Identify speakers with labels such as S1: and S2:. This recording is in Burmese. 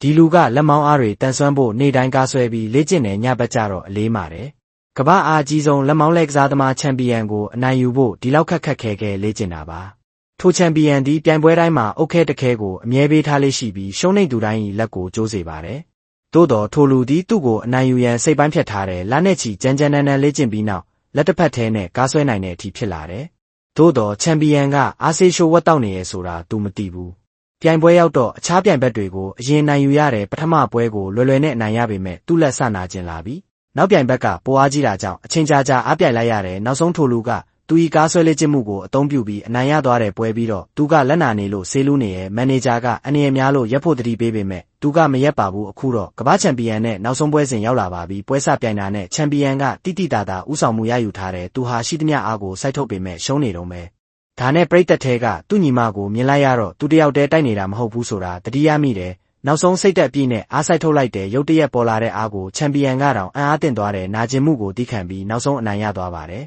S1: ဒီလူကလက်မောင်းအားတွေတန်ဆွမ်းဖို့နေတိုင်းကားဆွဲပြီးလေ့ကျင့်နေညဘက်ကြတော့အလေးမာတယ်ကမ္ဘာအားအကြီးဆုံးလက်မောင်းလက်ကစားသမားချန်ပီယံကိုအနိုင်ယူဖို့ဒီလောက်ခက်ခဲလေ့ကျင့်တာပါထိုချန်ပီယံဒီပြိုင်ပွဲတိုင်းမှာအုတ်ခဲတခဲကိုအမြဲပေးထားလေးရှိပြီးရှုံးနိမ့်သူတိုင်းလက်ကိုကျိုးစေပါတယ်သို့တော်ထိုလူသည်သူ့ကိုအနိုင်ယူရန်စိတ်ပိုင်းဖြတ်ထားတယ်လနဲ့ချီကြမ်းနန်းလေ့ကျင့်ပြီးနောက်လက်တစ်ဖက်ထဲနဲ့ကားဆွဲနိုင်တဲ့အထိဖြစ်လာတယ်သို့တော်ချန်ပီယံကအားဆေးရှိုးဝက်တောက်နေရဲဆိုတာသူမသိဘူးပြိုင်ပွဲရောက်တော့အခြားပြိုင်ဘက်တွေကိုအရင်နိုင်ယူရတဲ့ပထမပွဲကိုလွယ်နဲ့အနိုင်ရပေမဲ့သူ့လက်ဆနာကျင်လာပြီနောက်ပြိုင်ဘက်ကပိုအားကြီးတာကြောင့်အချိန်ကြာအားပြိုင်လိုက်ရတယ်နောက်ဆုံးထိုလူကသူဤကားဆွဲလေ့ကျင့်မှုကိုအသုံးပြုပြီးအနိုင်ရသွားတဲ့ပွဲပြီးတော့သူကလက်နာနေလို့ဆေးလူးနေရဲ့မန်နေဂျာကအန်ရများလို့ရက်ဖို့တတိပေးပေမဲ့သူကမရက်ပါဘူးအခုတော့ကမ္ဘာချန်ပီယံနဲ့နောက်ဆုံးပွဲစဉ်ရောက်လာပါပြီပွဲစပြိုင်တာနဲ့ချန်ပီယံကတိတိတသာဥဆောင်မှုရယူထားတယ်သူဟာရှိသမျှအားကိုစိုက်ထုတ်ပေမဲ့ရှုံးနေတော့မယ်ဒါနဲ့ပရိသတ်ထဲကသူ့ညီမကိုမြင်လိုက်ရတော့သူတယောက်တည်းတိုက်နေတာမဟုတ်ဘူးဆိုတာတတိယမိတယ်နောက်ဆုံးစိတ်တက်ပြည့်နဲ့အားစိုက်ထုတ်လိုက်တဲ့ရုတ်တရက်ပေါ်လာတဲ့အားကိုချန်ပီယံကတောင်အံ့အားသင့်သွားတဲ့နာကျင်မှုကိုသိခံပြီးနောက်ဆုံးအနိုင်ရသွားပါတယ်